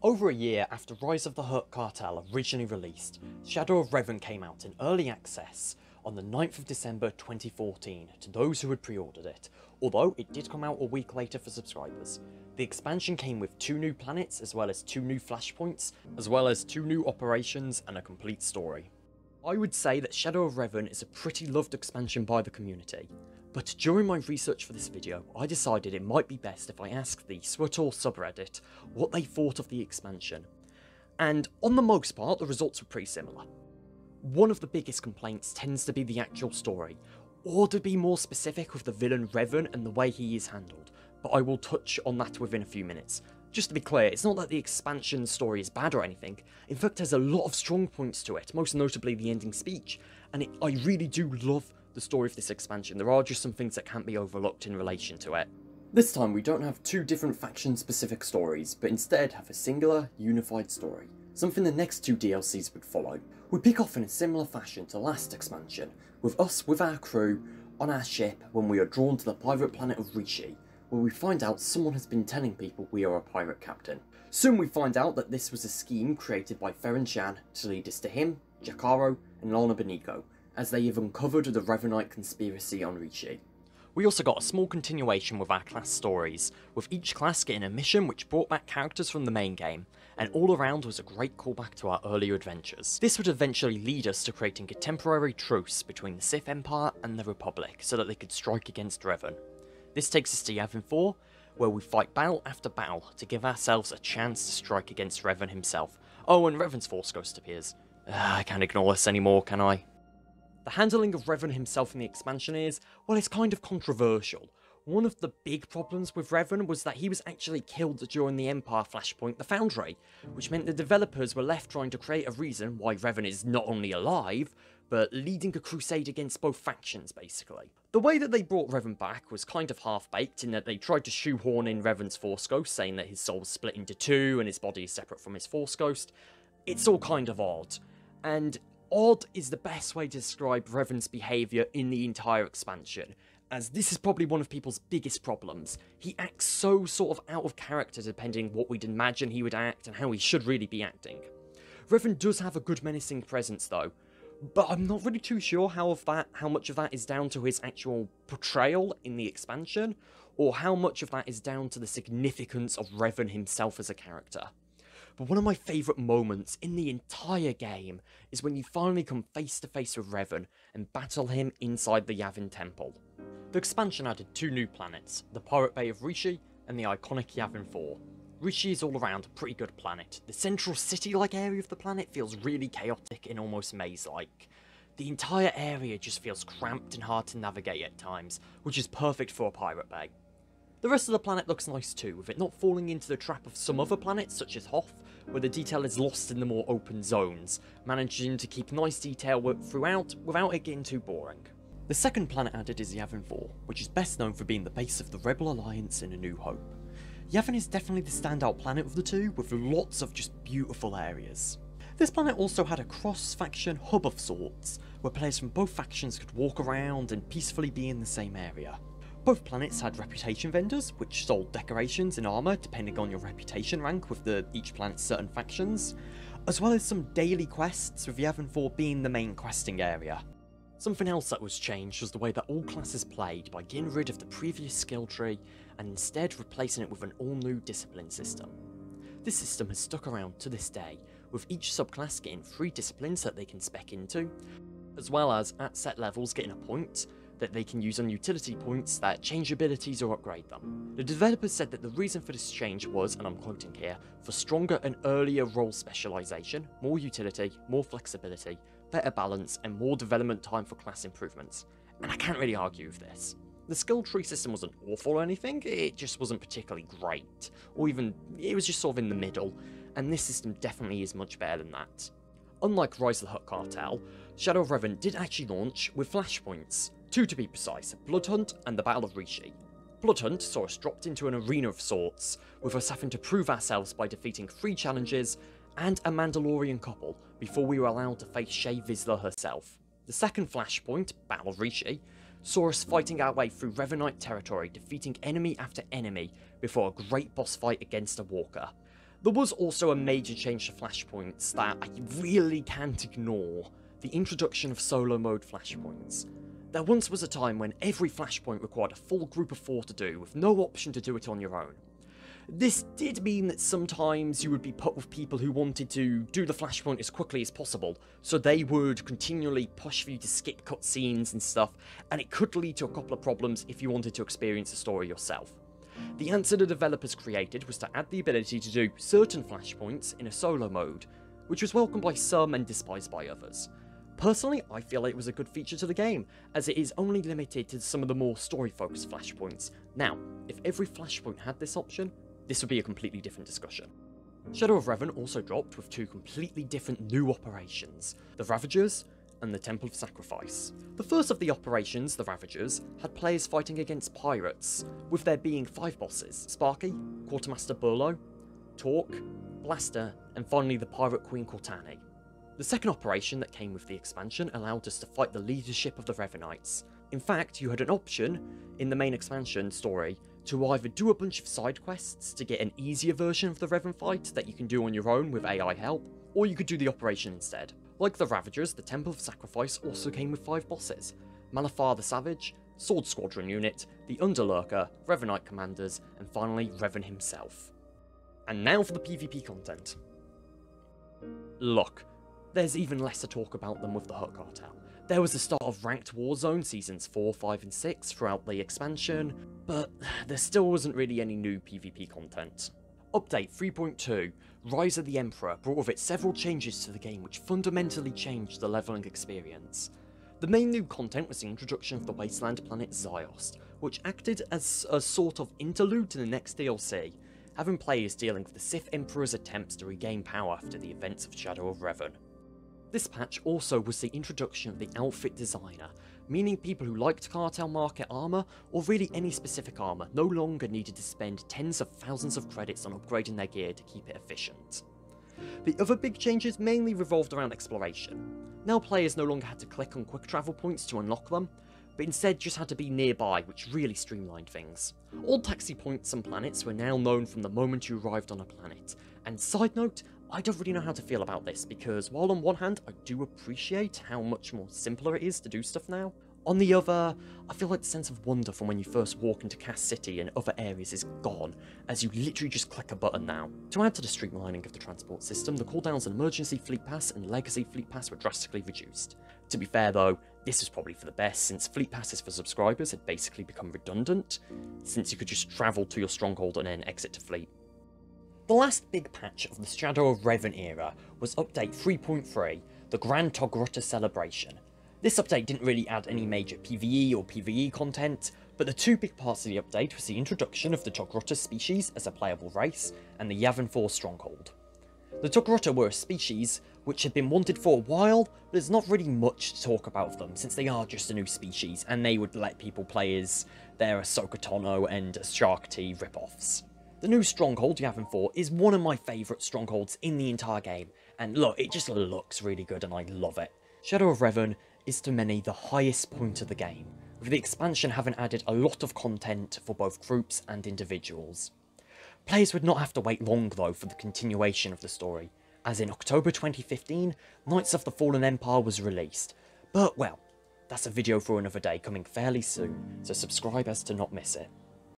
Over a year after Rise of the Hutt Cartel originally released, Shadow of Revan came out in early access on the 9th of December 2014 to those who had pre-ordered it, although it did come out a week later for subscribers. The expansion came with 2 new planets, as well as 2 new flashpoints, as well as 2 new operations and a complete story. I would say that Shadow of Revan is a pretty loved expansion by the community, but during my research for this video, I decided it might be best if I asked the Swtor subreddit what they thought of the expansion. And on the most part, the results were pretty similar. One of the biggest complaints tends to be the actual story, or to be more specific with the villain Revan and the way he is handled, but I will touch on that within a few minutes. Just to be clear, it's not that the expansion story is bad or anything, in fact there's a lot of strong points to it, most notably the ending speech, and I really do love the story of this expansion. There are just some things that can't be overlooked in relation to it. This time we don't have 2 different faction-specific stories, but instead have a singular, unified story, something the next 2 DLCs would follow. We pick off in a similar fashion to last expansion, with us with our crew on our ship when we are drawn to the pirate planet of Rishi, where we find out someone has been telling people we are a pirate captain. Soon we find out that this was a scheme created by Ferren Shan to lead us to him, Jakaro, and Lana Beniko, as they have uncovered the Revanite conspiracy on Rishi. We also got a small continuation with our class stories, with each class getting a mission which brought back characters from the main game, and all around was a great callback to our earlier adventures. This would eventually lead us to creating a temporary truce between the Sith Empire and the Republic, so that they could strike against Revan. This takes us to Yavin 4, where we fight battle after battle to give ourselves a chance to strike against Revan himself. Oh, and Revan's Force Ghost appears. I can't ignore this anymore, can I? The handling of Revan himself in the expansion is, well, it's kind of controversial. One of the big problems with Revan was that he was actually killed during the Empire Flashpoint, the Foundry, which meant the developers were left trying to create a reason why Revan is not only alive, but leading a crusade against both factions, basically. The way that they brought Revan back was kind of half-baked, in that they tried to shoehorn in Revan's Force Ghost, saying that his soul was split into 2 and his body is separate from his Force Ghost. It's all kind of odd, and odd is the best way to describe Revan's behaviour in the entire expansion, as this is probably one of people's biggest problems. He acts so sort of out of character depending what we'd imagine he would act and how he should really be acting. Revan does have a good menacing presence though, but I'm not really too sure how much of that is down to his actual portrayal in the expansion, or how much of that is down to the significance of Revan himself as a character. But one of my favourite moments in the entire game is when you finally come face to face with Revan and battle him inside the Yavin Temple. The expansion added 2 new planets, the Pirate Bay of Rishi and the iconic Yavin 4. Rishi is all around a pretty good planet. The central city-like area of the planet feels really chaotic and almost maze-like. The entire area just feels cramped and hard to navigate at times, which is perfect for a pirate bay. The rest of the planet looks nice too, with it not falling into the trap of some other planets such as Hoth, where the detail is lost in the more open zones, managing to keep nice detail throughout without it getting too boring. The second planet added is Yavin 4, which is best known for being the base of the Rebel Alliance in A New Hope. Yavin is definitely the standout planet of the 2, with lots of just beautiful areas. This planet also had a cross-faction hub of sorts, where players from both factions could walk around and peacefully be in the same area. Both planets had reputation vendors, which sold decorations and armour depending on your reputation rank with each planet's certain factions, as well as some daily quests, with Yavin 4 being the main questing area. Something else that was changed was the way that all classes played, by getting rid of the previous skill tree and instead replacing it with an all-new discipline system. This system has stuck around to this day, with each subclass getting 3 disciplines that they can spec into, as well as at set levels getting a point that they can use on utility points that change abilities or upgrade them. The developers said that the reason for this change was, and I'm quoting here, for stronger and earlier role specialisation, more utility, more flexibility, better balance, and more development time for class improvements. And I can't really argue with this. The skill tree system wasn't awful or anything, it just wasn't particularly great, or even, it was just sort of in the middle, and this system definitely is much better than that. Unlike Rise of the Hutt Cartel, Shadow of Revan did actually launch with flashpoints. 2 to be precise, Bloodhunt and the Battle of Rishi. Bloodhunt saw us dropped into an arena of sorts, with us having to prove ourselves by defeating 3 challenges and a Mandalorian couple before we were allowed to face Shae Vizsla herself. The second flashpoint, Battle of Rishi, saw us fighting our way through Revanite territory, defeating enemy after enemy before a great boss fight against a walker. There was also a major change to flashpoints that I really can't ignore: the introduction of solo mode flashpoints. There once was a time when every flashpoint required a full group of 4 to do, with no option to do it on your own. This did mean that sometimes you would be put with people who wanted to do the flashpoint as quickly as possible, so they would continually push for you to skip cutscenes and stuff, and it could lead to a couple of problems if you wanted to experience the story yourself. The answer the developers created was to add the ability to do certain flashpoints in a solo mode, which was welcomed by some and despised by others. Personally, I feel it was a good feature to the game, as it is only limited to some of the more story-focused flashpoints. Now, if every flashpoint had this option, this would be a completely different discussion. Shadow of Revan also dropped with 2 completely different new operations: the Ravagers and the Temple of Sacrifice. The first of the operations, the Ravagers, had players fighting against pirates, with there being 5 bosses: Sparky, Quartermaster Burlo, Torque, Blaster, and finally the Pirate Queen Cortani. The second operation that came with the expansion allowed us to fight the leadership of the Revanites. In fact, you had an option in the main expansion story to either do a bunch of side quests to get an easier version of the Revan fight that you can do on your own with AI help, or you could do the operation instead. Like the Ravagers, the Temple of Sacrifice also came with 5 bosses: Malafar the Savage, Sword Squadron Unit, the Underlurker, Revanite Commanders, and finally Revan himself. And now for the PvP content. Look, there's even less to talk about than with the Hutt Cartel. There was the start of Ranked Warzone Seasons 4, 5 and 6 throughout the expansion, but there still wasn't really any new PvP content. Update 3.2, Rise of the Emperor, brought with it several changes to the game which fundamentally changed the leveling experience. The main new content was the introduction of the wasteland planet Ziost, which acted as a sort of interlude to the next DLC, having players dealing with the Sith Emperor's attempts to regain power after the events of Shadow of Revan. This patch also was the introduction of the Outfit Designer, meaning people who liked Cartel Market armor, or really any specific armor, no longer needed to spend tens of thousands of credits on upgrading their gear to keep it efficient. The other big changes mainly revolved around exploration. Now players no longer had to click on quick travel points to unlock them, but instead just had to be nearby, which really streamlined things. All taxi points and planets were now known from the moment you arrived on a planet, and side note, I don't really know how to feel about this, because while on one hand I do appreciate how much more simpler it is to do stuff now, on the other, I feel like the sense of wonder from when you first walk into Cass City and other areas is gone, as you literally just click a button now. To add to the streamlining of the transport system, the cooldowns on Emergency Fleet Pass and Legacy Fleet Pass were drastically reduced. To be fair though, this was probably for the best, since Fleet Passes for subscribers had basically become redundant, since you could just travel to your stronghold and then exit to Fleet. The last big patch of the Shadow of Revan era was Update 3.3, the Grand Togrutta Celebration. This update didn't really add any major PvE or PvE content, but the 2 big parts of the update was the introduction of the Togrutta species as a playable race, and the Yavin 4 stronghold. The Togrutta were a species which had been wanted for a while, but there's not really much to talk about them, since they are just a new species, and they would let people play as their Ahsoka Tano and Shark T rip-offs. The new stronghold, Yavin 4, is one of my favourite strongholds in the entire game, and look, it just looks really good and I love it. Shadow of Revan is to many the highest point of the game, with the expansion having added a lot of content for both groups and individuals. Players would not have to wait long though for the continuation of the story, as in October 2015, Knights of the Fallen Empire was released, but well, that's a video for another day coming fairly soon, so subscribe as to not miss it.